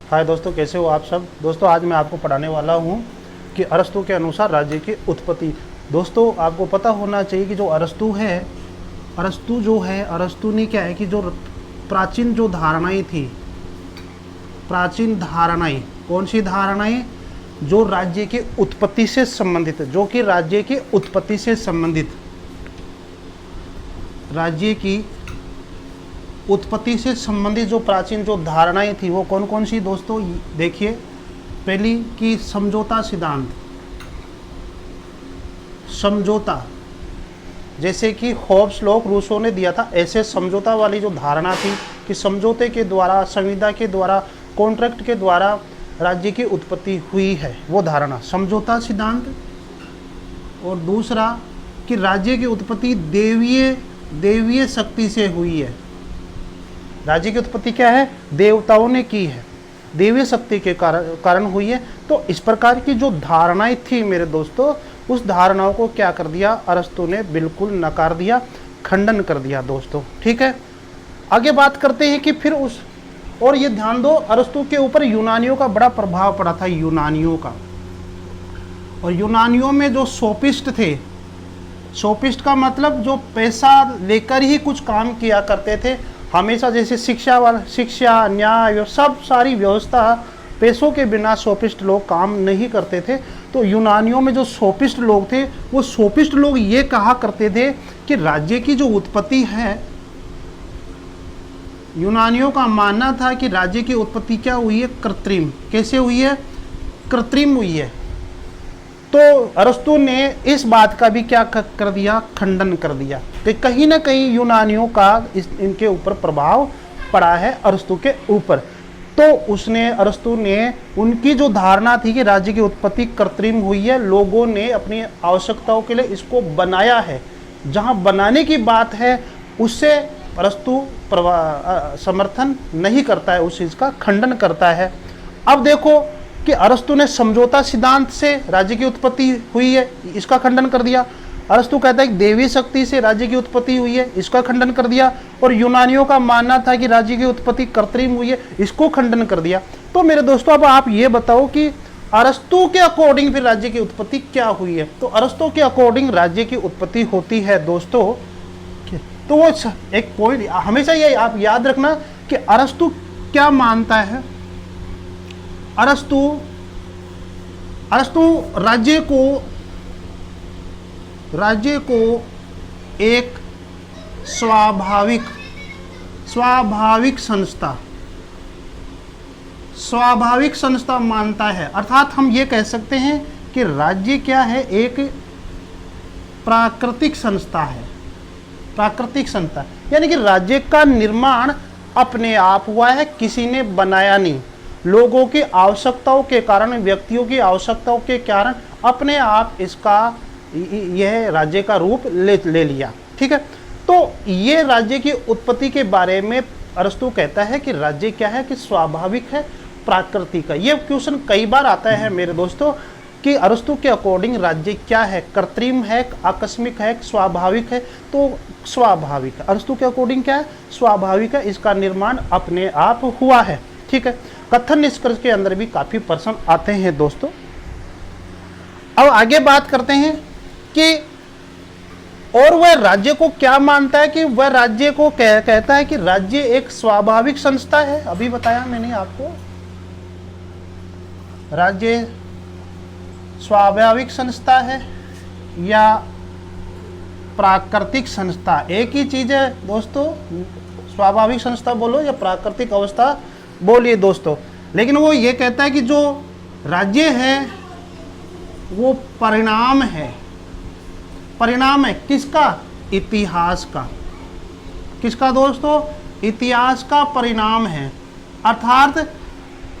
हाय दोस्तों, कैसे हो आप सब। दोस्तों आज मैं आपको पढ़ाने वाला हूँ कि अरस्तु के अनुसार राज्य की उत्पत्ति। दोस्तों आपको पता होना चाहिए कि जो अरस्तु है, अरस्तु ने क्या है कि जो प्राचीन जो धारणाएं थी, प्राचीन धारणाएं, कौन सी धारणाएं, जो राज्य की उत्पत्ति से संबंधित, राज्य की उत्पत्ति से संबंधित, राज्य की उत्पत्ति से संबंधित जो प्राचीन जो धारणाएं थी वो कौन कौन सी दोस्तों, देखिए। पहली की समझौता सिद्धांत, समझौता, जैसे कि होब्स लोग रूसो ने दिया था, ऐसे समझौता वाली जो धारणा थी कि समझौते के द्वारा, संविदा के द्वारा, कॉन्ट्रैक्ट के द्वारा राज्य की उत्पत्ति हुई है, वो धारणा समझौता सिद्धांत। और दूसरा कि राज्य की उत्पत्ति देवीय शक्ति से हुई है। राज्य की उत्पत्ति क्या है, देवताओं ने की है, देवीय शक्ति के कारण हुई है। तो इस प्रकार की जो धारणाएं थी मेरे दोस्तों, उस धारणाओं को क्या कर दिया, अरस्तु ने बिल्कुल नकार दिया, खंडन कर दिया दोस्तों। ठीक है, आगे बात करते हैं कि फिर और ये ध्यान दो, अरस्तु के ऊपर यूनानियों का बड़ा प्रभाव पड़ा था, यूनानियों का। और यूनानियों में जो सोफिस्ट थे, सोफिस्ट का मतलब जो पैसा लेकर ही कुछ काम किया करते थे हमेशा, जैसे शिक्षा, न्याय, सब सारी व्यवस्था पैसों के बिना सोफिस्ट लोग काम नहीं करते थे। तो यूनानियों में जो सोफिस्ट लोग थे, वो सोफिस्ट लोग ये कहा करते थे कि राज्य की जो उत्पत्ति है, यूनानियों का मानना था कि राज्य की उत्पत्ति क्या हुई है, कृत्रिम। कैसे हुई है, कृत्रिम हुई है। तो अरस्तु ने इस बात का भी क्या कर दिया, खंडन कर दिया कि कहीं ना कहीं यूनानियों का इनके ऊपर प्रभाव पड़ा है, अरस्तु के ऊपर। तो अरस्तु ने उनकी जो धारणा थी कि राज्य की उत्पत्ति कृत्रिम हुई है, लोगों ने अपनी आवश्यकताओं के लिए इसको बनाया है, जहां बनाने की बात है उससे अरस्तु समर्थन नहीं करता है, उस चीज़ का खंडन करता है। अब देखो कि अरस्तु ने समझौता सिद्धांत से राज्य की उत्पत्ति हुई है, इसका खंडन कर दिया। अरस्तु कहता है कि देवी शक्ति से राज्य की उत्पत्ति हुई है, इसका खंडन कर दिया। और यूनानियों का मानना था कि राज्य की उत्पत्ति कृत्रिम हुई है, इसको खंडन कर दिया। तो मेरे दोस्तों अब आप ये बताओ कि अरस्तु के अकॉर्डिंग फिर राज्य की उत्पत्ति क्या हुई है। तो अरस्तु के अकॉर्डिंग राज्य की उत्पत्ति होती है दोस्तों, तो वो एक पॉइंट हमेशा ये आप याद रखना कि अरस्तु क्या मानता है। अरस्तु राज्य को एक स्वाभाविक संस्था मानता है। अर्थात हम ये कह सकते हैं कि राज्य क्या है, एक प्राकृतिक संस्था है, प्राकृतिक संस्था, यानी कि राज्य का निर्माण अपने आप हुआ है, किसी ने बनाया नहीं। लोगों की आवश्यकताओं के कारण, व्यक्तियों की आवश्यकताओं के कारण अपने आप इसका यह राज्य का रूप ले लिया। ठीक है, तो ये राज्य की उत्पत्ति के बारे में अरस्तु कहता है कि राज्य क्या है, कि स्वाभाविक है, प्राकृतिक है। ये क्वेश्चन कई बार आता है मेरे दोस्तों कि अरस्तु के अकॉर्डिंग राज्य क्या है, कृत्रिम है, आकस्मिक है, स्वाभाविक है। तो स्वाभाविक है, अरस्तु के अकॉर्डिंग क्या है, स्वाभाविक है, इसका निर्माण अपने आप हुआ है। ठीक है, कथन निष्कर्ष के अंदर भी काफी प्रश्न आते हैं दोस्तों। अब आगे बात करते हैं कि और वह राज्य को क्या मानता है, कि वह राज्य को कहता है कि राज्य एक स्वाभाविक संस्था है। अभी बताया मैंने आपको, राज्य स्वाभाविक संस्था है या प्राकृतिक संस्था, एक ही चीज है दोस्तों। स्वाभाविक संस्था बोलो या प्राकृतिक अवस्था बोलिए दोस्तों, लेकिन वो ये कहता है कि जो राज्य है वो परिणाम है किसका, इतिहास का। किसका दोस्तों, इतिहास का परिणाम है। अर्थात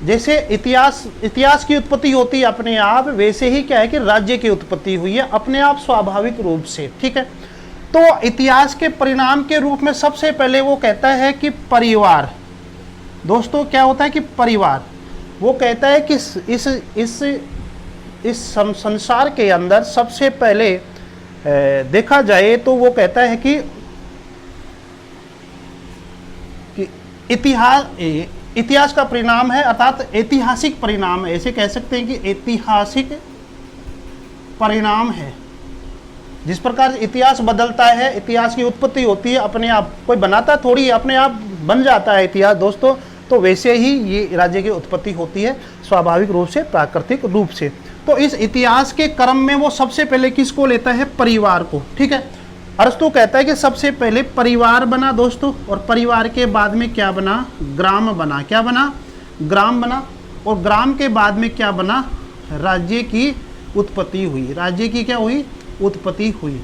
जैसे इतिहास की उत्पत्ति होती है अपने आप, वैसे ही क्या है कि राज्य की उत्पत्ति हुई है अपने आप स्वाभाविक रूप से। ठीक है, तो इतिहास के परिणाम के रूप में सबसे पहले वो कहता है कि परिवार। दोस्तों क्या होता है कि परिवार, वो कहता है कि इस संसार के अंदर सबसे पहले देखा जाए तो वो कहता है कि इतिहास का परिणाम है, अर्थात ऐतिहासिक परिणाम है, ऐसे कह सकते हैं कि ऐतिहासिक परिणाम है। जिस प्रकार इतिहास बदलता है, इतिहास की उत्पत्ति होती है अपने आप, कोई बनाता थोड़ी है, अपने आप बन जाता है इतिहास दोस्तों, तो वैसे ही ये राज्य की उत्पत्ति होती है स्वाभाविक रूप से, प्राकृतिक रूप से। तो इस इतिहास के क्रम में वो सबसे पहले किसको लेता है? परिवार को। ठीक है, अरस्तु कहता है कि सबसे पहले परिवार बना दोस्तों, और परिवार के बाद में क्या बना? ग्राम बना। क्या बना? ग्राम बना। और ग्राम के बाद में क्या बना? राज्य की उत्पत्ति हुई। राज्य की क्या हुई? उत्पत्ति हुई।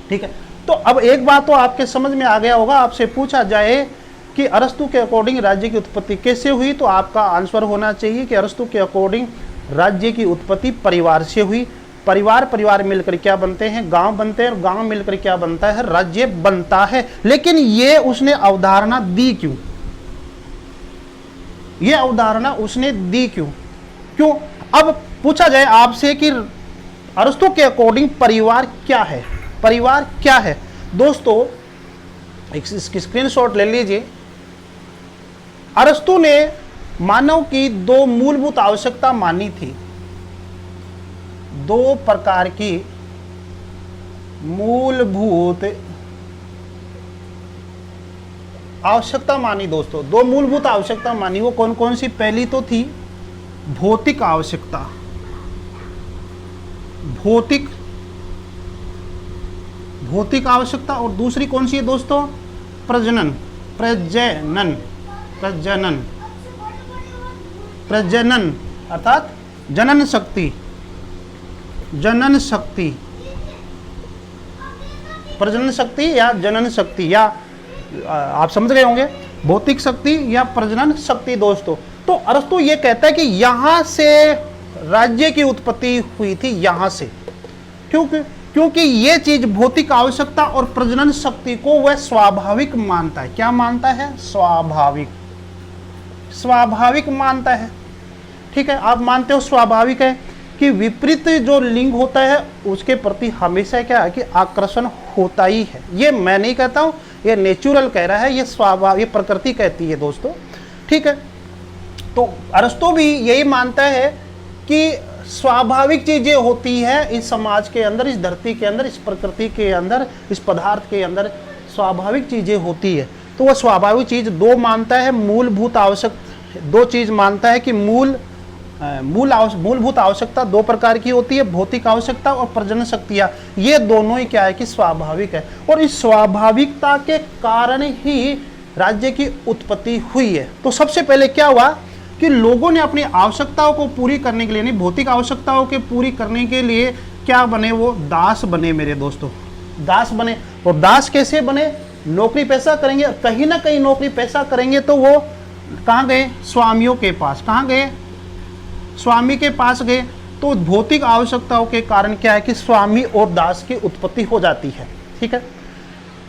ठीक है, तो अब एक बात तो आपके समझ में आ गया होगा, आपसे पूछा जाए कि अरस्तु के अकॉर्डिंग राज्य की उत्पत्ति कैसे हुई, तो आपका आंसर होना चाहिए कि अरस्तु के अकॉर्डिंग राज्य की उत्पत्ति परिवार से हुई। परिवार मिलकर क्या बनते हैं? गांव बनते हैं, और गांव मिलकर क्या बनता है? राज्य बनता है। लेकिन ये उसने अवधारणा दी क्यों? ये अवधारणा उसने दी क्यों? अब पूछा जाए आपसे कि अरस्तु के अकॉर्डिंग परिवार क्या है? परिवार क्या है दोस्तों? इसकी स्क्रीनशॉट ले लीजिए। अरस्तु ने मानव की दो मूलभूत आवश्यकता मानी थी। दो प्रकार की मूलभूत आवश्यकता मानी दोस्तों, दो मूलभूत आवश्यकता मानी। वो कौन कौन सी? पहली तो थी भौतिक आवश्यकता, भौतिक आवश्यकता, और दूसरी कौन सी है दोस्तों? प्रजनन अर्थात जनन शक्ति, प्रजनन शक्ति या जनन शक्ति, या आप समझ गए होंगे, भौतिक शक्ति या प्रजनन शक्ति दोस्तों। तो अरस्तु ये कहता है कि यहां से राज्य की उत्पत्ति हुई थी, यहां से। क्योंकि ये चीज भौतिक आवश्यकता और प्रजनन शक्ति को वह स्वाभाविक मानता है। क्या मानता है? स्वाभाविक मानता है। ठीक है, आप मानते हो स्वाभाविक है कि विपरीत जो लिंग होता है उसके प्रति हमेशा क्या है कि आकर्षण होता ही है। ये मैं नहीं कहता हूं, ये नेचुरल कह रहा है, ये स्वाभाविक, ये प्रकृति कहती है दोस्तों। ठीक है, तो अरस्तु भी यही मानता है कि स्वाभाविक चीजें होती है इस समाज के अंदर, इस धरती के अंदर, इस प्रकृति के अंदर, इस पदार्थ के अंदर स्वाभाविक चीजें होती है। तो वह स्वाभाविक चीज दो मानता है, मूलभूत आवश्यक दो चीज मानता है कि मूलभूत आवश्यकता दो प्रकार की होती है, भौतिक आवश्यकता और प्रजनन शक्तियां। ये दोनों ही क्या है कि स्वाभाविक है, और इस स्वाभाविकता के कारण ही राज्य की उत्पत्ति हुई है। तो सबसे पहले क्या हुआ कि लोगों ने अपनी आवश्यकताओं को पूरी करने के लिए, नहीं भौतिक आवश्यकताओं के पूरी करने के लिए क्या बने? वो दास बने मेरे दोस्तों, दास बने। और दास कैसे बने? नौकरी पैसा करेंगे, कहीं ना कहीं नौकरी पैसा करेंगे, तो वो कहाँ गए? स्वामियों के पास। कहाँ गए? स्वामी के पास गए। तो भौतिक आवश्यकताओं के कारण क्या है कि स्वामी और दास की उत्पत्ति हो जाती है। ठीक है,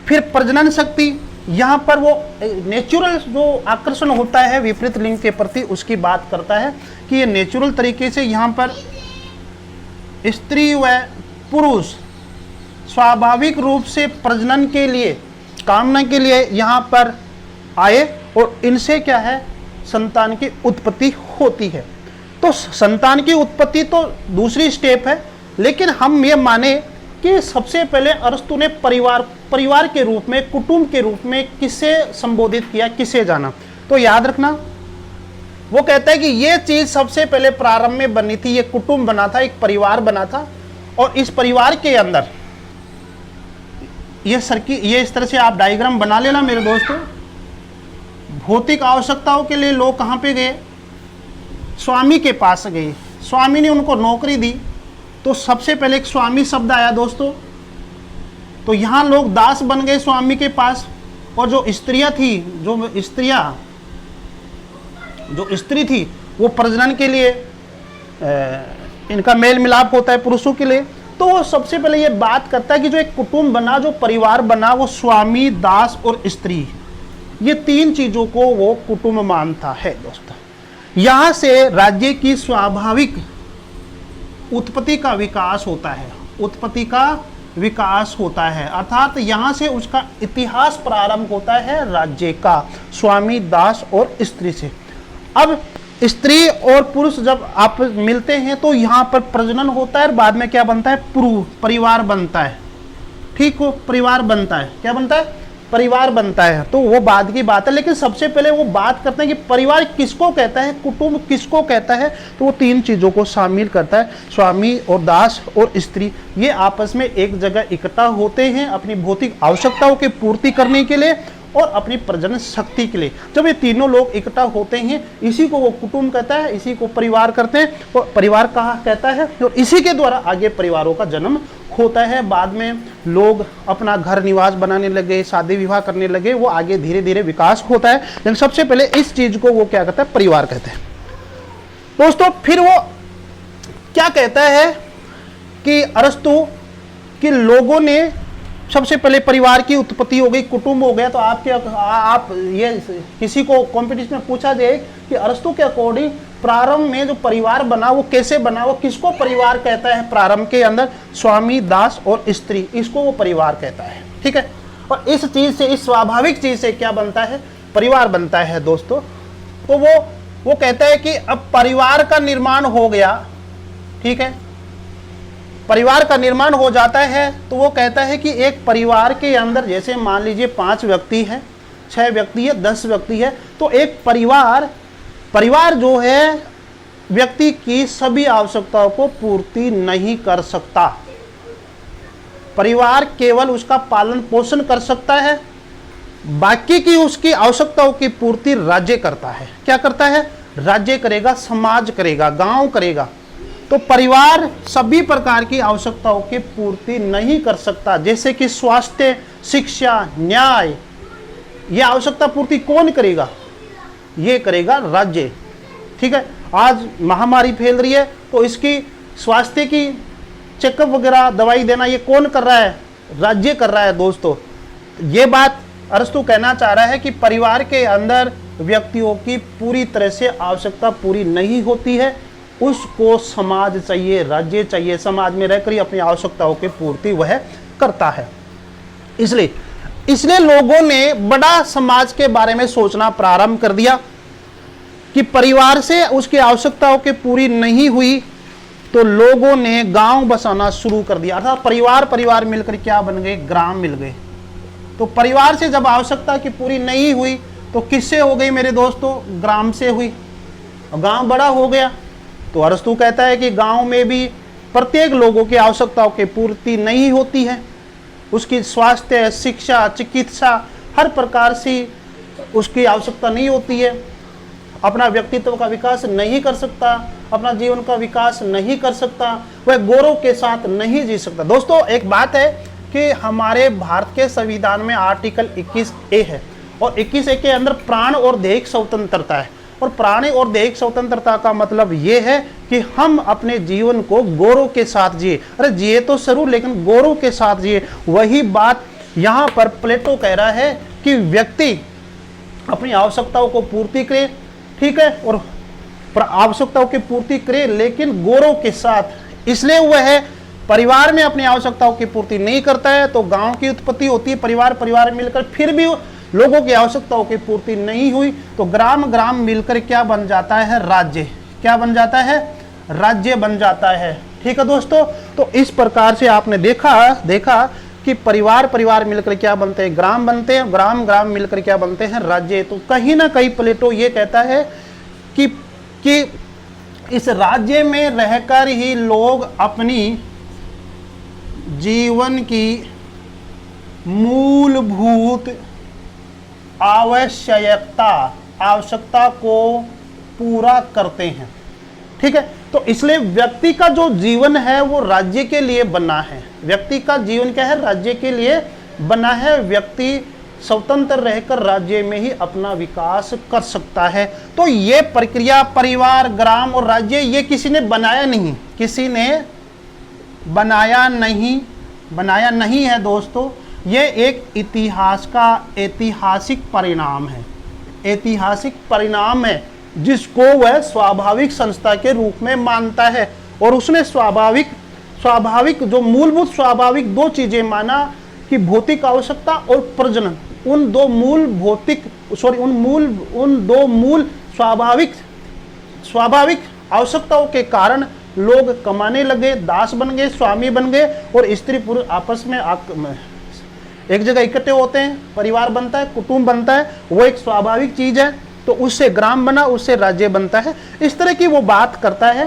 फिर प्रजनन शक्ति, यहाँ पर वो नेचुरल जो आकर्षण होता है विपरीत लिंग के प्रति, उसकी बात करता है कि ये नेचुरल तरीके से यहाँ पर स्त्री व पुरुष स्वाभाविक रूप से प्रजनन के लिए, कामना के लिए यहाँ पर आए, और इनसे क्या है? संतान की उत्पत्ति होती है। तो संतान की उत्पत्ति तो दूसरी स्टेप है, लेकिन हम ये माने कि सबसे पहले अरस्तु ने परिवार के रूप में, कुटुंब के रूप में किसे संबोधित किया, किसे जाना? तो याद रखना, वो कहता है कि ये चीज सबसे पहले प्रारंभ में बनी थी, ये कुटुंब बना था, एक परिवार बना था, और इस परिवार के अंदर ये इस तरह से आप डायग्राम बना लेना मेरे दोस्तों। भौतिक आवश्यकताओं के लिए लोग कहाँ पे गए? स्वामी के पास गए। स्वामी ने उनको नौकरी दी, तो सबसे पहले एक स्वामी शब्द आया दोस्तों। तो यहाँ लोग दास बन गए स्वामी के पास, और जो स्त्रियां थी, जो स्त्री थी, वो प्रजनन के लिए इनका मेल मिलाप होता है पुरुषों के लिए। तो वो सबसे पहले ये बात करता है कि जो एक कुटुंब बना, जो परिवार बना, वो स्वामी, दास और स्त्री, ये तीन चीजों को वो कुटुंब मानता है दोस्तों। यहां से राज्य की स्वाभाविक उत्पत्ति का विकास होता है, उत्पत्ति का विकास होता है, अर्थात यहाँ से उसका इतिहास प्रारंभ होता है राज्य का, स्वामी, दास और स्त्री से। अब स्त्री और पुरुष जब आप मिलते हैं तो यहाँ पर प्रजनन होता है और बाद में क्या बनता है, परिवार बनता है। ठीक हो, परिवार बनता है, क्या बनता है, परिवार बनता है। तो वो बाद की बात है, लेकिन सबसे पहले वो बात करते हैं कि परिवार किसको कहता है, कुटुंब किसको कहता है। तो वो तीन चीजों को शामिल करता है, स्वामी और दास और स्त्री। ये आपस में एक जगह इकट्ठा होते हैं अपनी भौतिक आवश्यकताओं की पूर्ति करने के लिए और अपनी प्रजनन शक्ति के लिए। जब ये तीनों लोग इकट्ठा होते हैं, इसी को वो कुटुंब कहता है, इसी को परिवार करते हैं, और परिवार कहा कहता है, और इसी के द्वारा आगे परिवारों का जन्म होता है। बाद में लोग अपना घर निवास बनाने लगे, शादी विवाह करने लगे, वो आगे धीरे धीरे विकास होता है। लेकिन सबसे पहले इस चीज को वो क्या कहता है, परिवार कहते हैं दोस्तों। फिर वो क्या कहता है कि अरस्तु कि लोगों ने सबसे पहले परिवार की उत्पत्ति हो गई, कुटुंब हो गया। तो आप ये किसी को कंपटीशन में पूछा जाए कि अरस्तु के अकॉर्डिंग प्रारंभ में जो परिवार बना वो कैसे बना, वो किसको परिवार कहता है, प्रारंभ के अंदर स्वामी, दास और स्त्री, इसको वो परिवार कहता है। ठीक है, और इस चीज से, इस स्वाभाविक चीज से क्या बनता है, परिवार बनता है दोस्तों। तो वो कहता है कि अब परिवार का निर्माण हो गया, ठीक है, परिवार का निर्माण हो जाता है। तो वो कहता है कि एक परिवार के अंदर जैसे मान लीजिए 5 व्यक्ति है, 6 व्यक्ति है, 10 व्यक्ति है, तो एक परिवार जो है व्यक्ति की सभी आवश्यकताओं को पूर्ति नहीं कर सकता। परिवार केवल उसका पालन पोषण कर सकता है, बाकी की उसकी आवश्यकताओं की पूर्ति राज्य करता है। क्या करता है, राज्य करेगा, समाज करेगा, गांव करेगा। तो परिवार सभी प्रकार की आवश्यकताओं की पूर्ति नहीं कर सकता, जैसे कि स्वास्थ्य, शिक्षा, न्याय। ये आवश्यकता पूर्ति कौन करेगा, ये करेगा राज्य। ठीक है, आज महामारी फैल रही है तो इसकी स्वास्थ्य की चेकअप वगैरह, दवाई देना, ये कौन कर रहा है, राज्य कर रहा है दोस्तों। ये बात अरस्तु कहना चाह रहा है कि परिवार के अंदर व्यक्तियों की पूरी तरह से आवश्यकता पूरी नहीं होती है, उसको समाज चाहिए, राज्य चाहिए, समाज में रहकर ही अपनी आवश्यकताओं की पूर्ति वह करता है। इसलिए लोगों ने बड़ा समाज के बारे में सोचना प्रारंभ कर दिया कि परिवार से उसकी आवश्यकताओं की पूरी नहीं हुई तो लोगों ने गांव बसाना शुरू कर दिया। अर्थात परिवार मिलकर क्या बन गए, ग्राम मिल गए। तो परिवार से जब आवश्यकता की पूरी नहीं हुई तो किससे हो गई मेरे दोस्तों, ग्राम से हुई। गांव बड़ा हो गया तो अरस्तु कहता है कि गांव में भी प्रत्येक लोगों की आवश्यकताओं की पूर्ति नहीं होती है, उसकी स्वास्थ्य, शिक्षा, चिकित्सा, हर प्रकार से उसकी आवश्यकता नहीं होती है, अपना व्यक्तित्व का विकास नहीं कर सकता, अपना जीवन का विकास नहीं कर सकता, वह गौरव के साथ नहीं जी सकता। दोस्तों एक बात है कि हमारे भारत के संविधान में आर्टिकल 21A है और 21A के अंदर प्राण और दैहिक स्वतंत्रता है। और प्राणी और दैहिक स्वतंत्रता का मतलब ये है कि हम अपने जीवन को गौरव के साथ जिए। अरे जिए तो जरूर, लेकिन गौरव के साथ जिए। वही बात यहाँ पर प्लेटो कह रहा है कि व्यक्ति अपनी आवश्यकताओं को पूर्ति करे, ठीक है, और आवश्यकताओं की पूर्ति करे लेकिन गौरव के साथ। इसलिए वह परिवार में अपनी आवश्यकताओं की पूर्ति नहीं करता है तो गांव की उत्पत्ति होती है, परिवार मिलकर फिर भी लोगों की आवश्यकताओं की पूर्ति नहीं हुई तो ग्राम मिलकर क्या बन जाता है, राज्य। क्या बन जाता है, राज्य बन जाता है। ठीक है दोस्तों, तो इस प्रकार से आपने देखा कि परिवार मिलकर क्या बनते हैं, ग्राम बनते हैं, ग्राम मिलकर क्या बनते हैं, राज्य। तो कहीं ना कहीं प्लेटो ये कहता है कि इस राज्य में रहकर ही लोग अपनी जीवन की मूलभूत आवश्यकता को पूरा करते हैं। ठीक है, तो इसलिए व्यक्ति का जो जीवन है वो राज्य के लिए बना है। व्यक्ति का जीवन क्या है, राज्य के लिए बना है। व्यक्ति स्वतंत्र रहकर राज्य में ही अपना विकास कर सकता है। तो ये प्रक्रिया परिवार, ग्राम और राज्य ये किसी ने बनाया नहीं, किसी ने बनाया नहीं है दोस्तों। ये एक इतिहास का ऐतिहासिक परिणाम है, ऐतिहासिक परिणाम है जिसको वह स्वाभाविक संस्था के रूप में मानता है। और उसने स्वाभाविक स्वाभाविक, जो मूलभूत स्वाभाविक दो चीजें माना कि भौतिक आवश्यकता और प्रजनन, उन दो मूल स्वाभाविक आवश्यकताओं के कारण लोग कमाने लगे, दास बन गए, स्वामी बन गए, और स्त्री पुरुष आपस में एक जगह इकट्ठे होते हैं, परिवार बनता है, कुटुंब बनता है, वो एक स्वाभाविक चीज है। तो उससे ग्राम बना, उससे राज्य बनता है, इस तरह की वो बात करता है।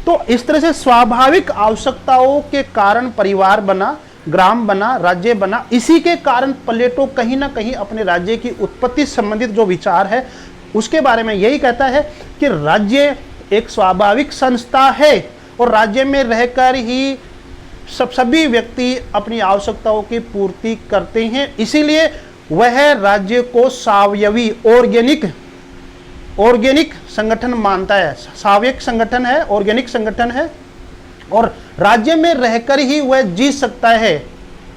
तो इस तरह से स्वाभाविक आवश्यकताओं के कारण परिवार बना, ग्राम बना, राज्य बना। इसी के कारण प्लेटो कहीं ना कहीं अपने राज्य की उत्पत्ति संबंधित जो विचार है उसके बारे में यही कहता है कि राज्य एक स्वाभाविक संस्था है और राज्य में रहकर ही सभी व्यक्ति अपनी आवश्यकताओं की पूर्ति करते हैं। इसीलिए वह राज्य को सावयवी ऑर्गेनिक संगठन मानता है। सावयविक संगठन है, ऑर्गेनिक संगठन है, और राज्य में रहकर ही वह जी सकता है,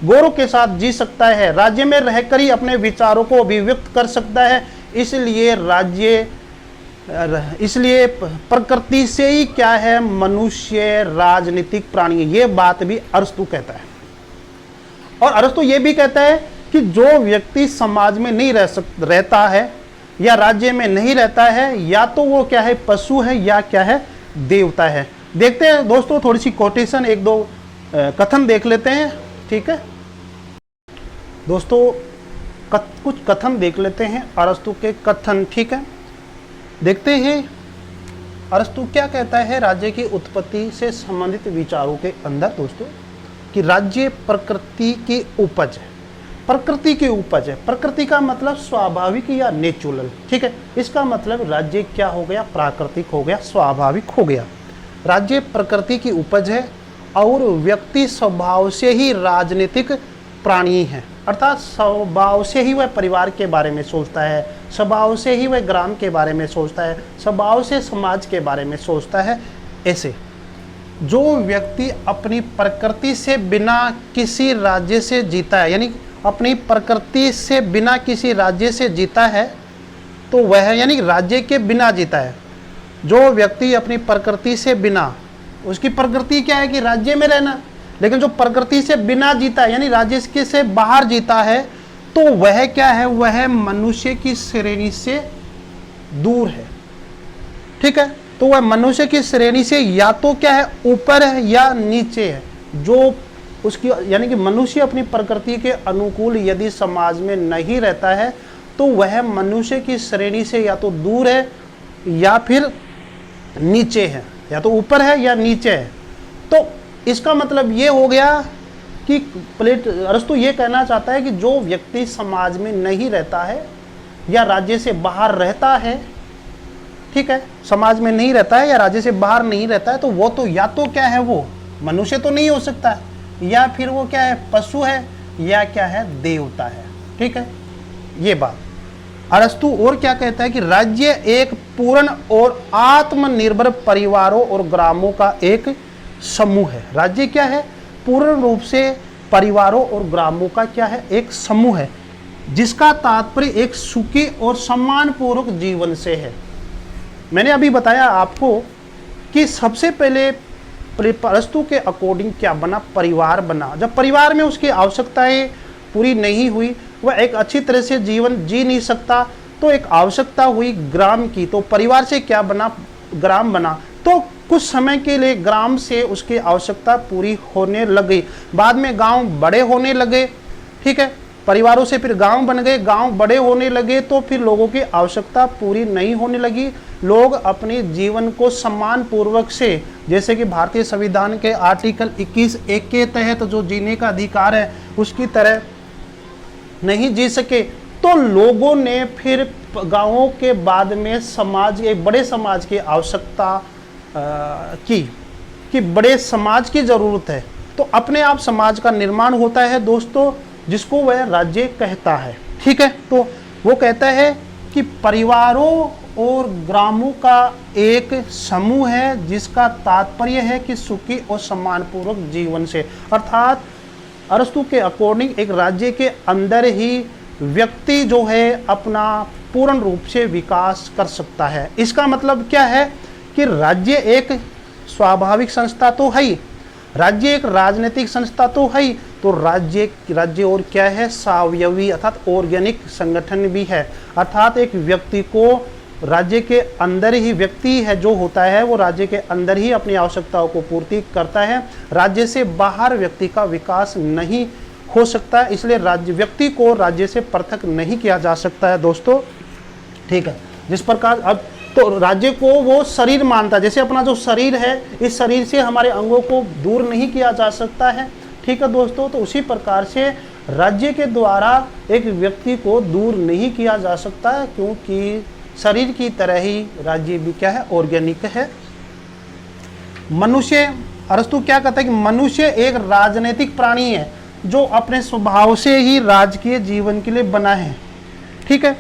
गौरव के साथ जी सकता है, राज्य में रहकर ही अपने विचारों को अभिव्यक्त कर सकता है। इसलिए प्रकृति से ही क्या है, मनुष्य राजनीतिक प्राणी है। ये बात भी अरस्तु कहता है। और अरस्तु ये भी कहता है कि जो व्यक्ति समाज में नहीं रहता है या राज्य में नहीं रहता है, या तो वो क्या है, पशु है, या क्या है, देवता है। देखते हैं दोस्तों, थोड़ी सी कोटेशन, एक दो कथन देख लेते हैं। ठीक है दोस्तों, कुछ कथन देख लेते हैं अरस्तु के कथन। ठीक है, देखते हैं अरस्तु क्या कहता है राज्य की उत्पत्ति से संबंधित विचारों के अंदर दोस्तों, कि राज्य प्रकृति की उपज है। प्रकृति की उपज है। प्रकृति का मतलब स्वाभाविक या नेचुरल। ठीक है, इसका मतलब राज्य क्या हो गया, प्राकृतिक हो गया, स्वाभाविक हो गया। राज्य प्रकृति की उपज है और व्यक्ति स्वभाव से ही राजनीतिक प्राणी है, अर्थात स्वभाव से ही वह परिवार के बारे में सोचता है, स्वभाव से ही वह ग्राम के बारे में सोचता है, स्वभाव से समाज के बारे में सोचता है। ऐसे जो व्यक्ति अपनी प्रकृति से बिना किसी राज्य से जीता है, यानी अपनी प्रकृति से बिना किसी राज्य से जीता है, तो वह यानी राज्य के बिना जीता है। जो व्यक्ति अपनी प्रकृति से बिना, उसकी प्रकृति क्या है कि राज्य में रहना, लेकिन जो प्रकृति से बिना जीता है यानी राज्य के से बाहर जीता है, तो वह क्या है, वह मनुष्य की श्रेणी से दूर है। ठीक है, तो वह मनुष्य की श्रेणी से या तो क्या है, ऊपर है या नीचे है। जो उसकी यानी कि मनुष्य अपनी प्रकृति के अनुकूल यदि समाज में नहीं रहता है, तो वह मनुष्य की श्रेणी से या तो दूर है या फिर नीचे है, या तो ऊपर है या नीचे है। तो इसका मतलब ये हो गया कि अरस्तु ये कहना चाहता है कि जो व्यक्ति समाज में नहीं रहता है या राज्य से बाहर रहता है, ठीक है, समाज में नहीं रहता है या राज्य से बाहर नहीं रहता है, तो वो तो या तो क्या है, वो मनुष्य तो नहीं हो सकता है, या फिर वो क्या है, पशु है, या क्या है, देवता है। ठीक है, ये बात। अरस्तु और क्या कहता है कि राज्य एक पूर्ण और आत्मनिर्भर परिवारों और ग्रामों का एक समूह है। राज्य क्या है, पूर्ण रूप से परिवारों और ग्रामों का क्या है, एक समूह है, जिसका तात्पर्य एक सुखी और सम्मानपूर्वक जीवन से है। मैंने अभी बताया आपको कि सबसे पहले अरस्तु के अकॉर्डिंग क्या बना, परिवार बना। जब परिवार में उसकी आवश्यकताएं पूरी नहीं हुई, वह एक अच्छी तरह से जीवन जी नहीं सकता, तो एक आवश्यकता हुई ग्राम की, तो परिवार से क्या बना, ग्राम बना। तो कुछ समय के लिए ग्राम से उसकी आवश्यकता पूरी होने लग गई। बाद में गांव बड़े होने लगे, ठीक है, परिवारों से फिर गांव बन गए, गांव बड़े होने लगे, तो फिर लोगों की आवश्यकता पूरी नहीं होने लगी। लोग अपने जीवन को सम्मान पूर्वक से, जैसे कि भारतीय संविधान के आर्टिकल 21(1) के तहत जो जीने का अधिकार है, उसकी तरह नहीं जी सके। तो लोगों ने फिर गांवों के बाद में समाज, एक बड़े समाज की आवश्यकता कि बड़े समाज की ज़रूरत है। तो अपने आप समाज का निर्माण होता है दोस्तों, जिसको वह राज्य कहता है। ठीक है, तो वो कहता है कि परिवारों और ग्रामों का एक समूह है, जिसका तात्पर्य है कि सुखी और सम्मानपूर्वक जीवन से, अर्थात अरस्तु के अकॉर्डिंग एक राज्य के अंदर ही व्यक्ति जो है अपना पूर्ण रूप से विकास कर सकता है। इसका मतलब क्या है कि राज्य एक स्वाभाविक संस्था तो है ही, राज्य एक राजनीतिक संस्था तो है ही, तो राज्य और क्या है, सावयवी अर्थात ऑर्गेनिक संगठन भी है। अर्थात एक व्यक्ति को राज्य के अंदर ही, व्यक्ति है जो होता है वो राज्य के अंदर ही अपनी आवश्यकताओं को पूर्ति करता है। राज्य से बाहर व्यक्ति का विकास नहीं हो सकता है, इसलिए व्यक्ति को राज्य से पृथक नहीं किया जा सकता है दोस्तों। ठीक है, जिस प्रकार अब तो राज्य को वो शरीर मानता है, जैसे अपना जो शरीर है, इस शरीर से हमारे अंगों को दूर नहीं किया जा सकता है। ठीक है दोस्तों, तो उसी प्रकार से राज्य के द्वारा एक व्यक्ति को दूर नहीं किया जा सकता है, क्योंकि शरीर की तरह ही राज्य भी क्या है, ऑर्गेनिक है। मनुष्य, अरस्तु क्या कहता है कि मनुष्य एक राजनीतिक प्राणी है जो अपने स्वभाव से ही राजकीय जीवन के लिए बना है। ठीक है,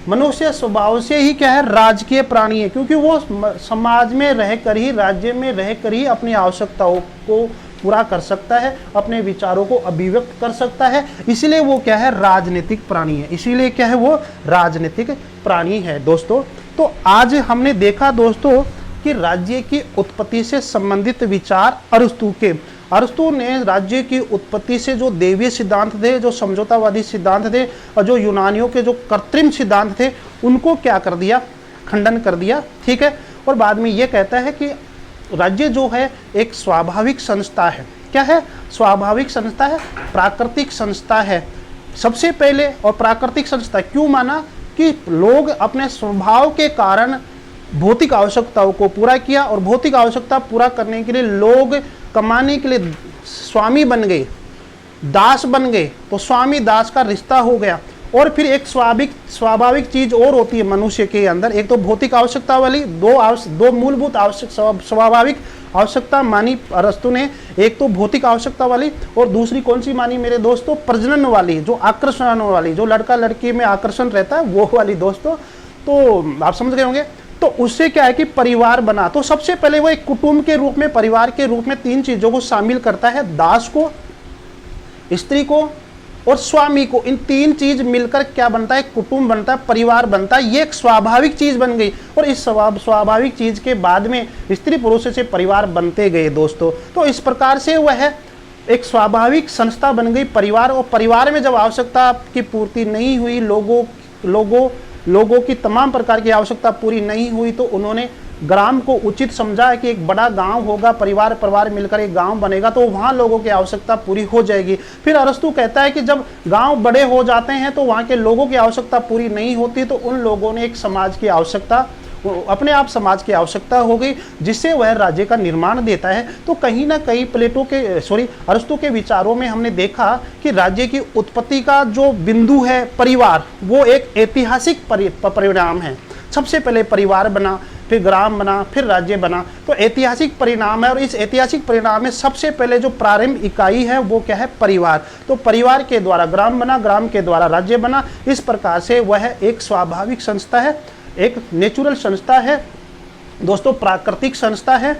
मनुष्य स्वभाव से ही क्या है, राजकीय प्राणी है, क्योंकि वो समाज में रहकर ही, राज्य में रहकर ही अपनी आवश्यकताओं को पूरा कर सकता है, अपने विचारों को अभिव्यक्त कर सकता है, इसीलिए वो क्या है, राजनीतिक प्राणी है, इसीलिए क्या है, वो राजनीतिक प्राणी है दोस्तों। तो आज हमने देखा दोस्तों कि राज्य की उत्पत्ति से संबंधित विचार अरस्तु ने राज्य की उत्पत्ति से जो देवीय सिद्धांत थे, जो समझौतावादी सिद्धांत थे, और जो यूनानियों के जो कृत्रिम सिद्धांत थे, उनको क्या कर दिया, खंडन कर दिया। ठीक है, और बाद में ये कहता है कि राज्य जो है एक स्वाभाविक संस्था है। क्या है, स्वाभाविक संस्था है, प्राकृतिक संस्था है सबसे पहले। और प्राकृतिक संस्था क्यों माना, कि लोग अपने स्वभाव के कारण भौतिक आवश्यकताओं को पूरा किया, और भौतिक आवश्यकता पूरा करने के लिए लोग कमाने के लिए स्वामी बन गए, दास बन गए, तो स्वामी दास का रिश्ता हो गया। और फिर एक स्वाभाविक चीज और होती है मनुष्य के अंदर, एक तो भौतिक आवश्यकता वाली, दो मूलभूत स्वाभाविक आवश्यकता मानी अरस्तु ने, एक तो भौतिक आवश्यकता वाली, और दूसरी कौन सी मानी मेरे दोस्तों, प्रजनन वाली, जो आकर्षण वाली, जो लड़का लड़की में आकर्षण रहता है वो वाली दोस्तों। तो आप समझ गए होंगे। तो उससे क्या है कि परिवार बना। तो सबसे पहले वो एक कुटुंब के रूप में, परिवार के रूप में तीन चीजों को शामिल करता है, दास को, स्त्री को और स्वामी को। इन तीन चीज मिलकर क्या बनता है, कुटुंब बनता है, परिवार बनता है। ये एक स्वाभाविक चीज बन गई, और इस स्वाभाविक चीज के बाद में स्त्री पुरुष से परिवार बनते गए दोस्तों। तो इस प्रकार से वह एक स्वाभाविक संस्था बन गई, परिवार। और परिवार में जब आवश्यकता की पूर्ति नहीं हुई, लोगों की तमाम प्रकार की आवश्यकता पूरी नहीं हुई, तो उन्होंने ग्राम को उचित समझा कि एक बड़ा गांव होगा, परिवार मिलकर एक गांव बनेगा, तो वहाँ लोगों की आवश्यकता पूरी हो जाएगी। फिर अरस्तु कहता है कि जब गांव बड़े हो जाते हैं तो वहाँ के लोगों की आवश्यकता पूरी नहीं होती, तो उन लोगों ने एक समाज की आवश्यकता, अपने आप समाज की आवश्यकता हो गई, जिससे वह राज्य का निर्माण देता है। तो कहीं ना कहीं अरस्तु के विचारों में हमने देखा कि राज्य की उत्पत्ति का जो बिंदु है परिवार, वो एक ऐतिहासिक परिणाम है। सबसे पहले परिवार बना, फिर ग्राम बना, फिर राज्य बना, तो ऐतिहासिक परिणाम है। और इस ऐतिहासिक परिणाम में सबसे पहले जो प्रारंभ इकाई है वो क्या है, परिवार। तो परिवार के द्वारा ग्राम बना, ग्राम के द्वारा राज्य बना। इस प्रकार से वह एक स्वाभाविक संस्था है, एक नेचुरल संस्था है दोस्तों, प्राकृतिक संस्था है।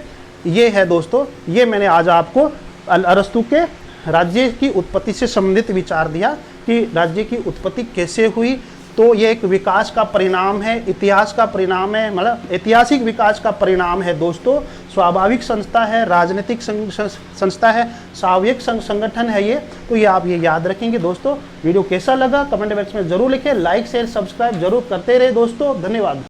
ये है दोस्तों, ये मैंने आज आपको अरस्तु के राज्य की उत्पत्ति से संबंधित विचार दिया कि राज्य की उत्पत्ति कैसे हुई। तो ये एक विकास का परिणाम है, इतिहास का परिणाम है, मतलब ऐतिहासिक विकास का परिणाम है दोस्तों। स्वाभाविक संस्था है, राजनीतिक संस्था है, सावयिक संगठन है ये। तो ये आप ये याद रखेंगे दोस्तों। वीडियो कैसा लगा कमेंट बॉक्स में जरूर लिखें, लाइक शेयर सब्सक्राइब जरूर करते रहे दोस्तों। धन्यवाद।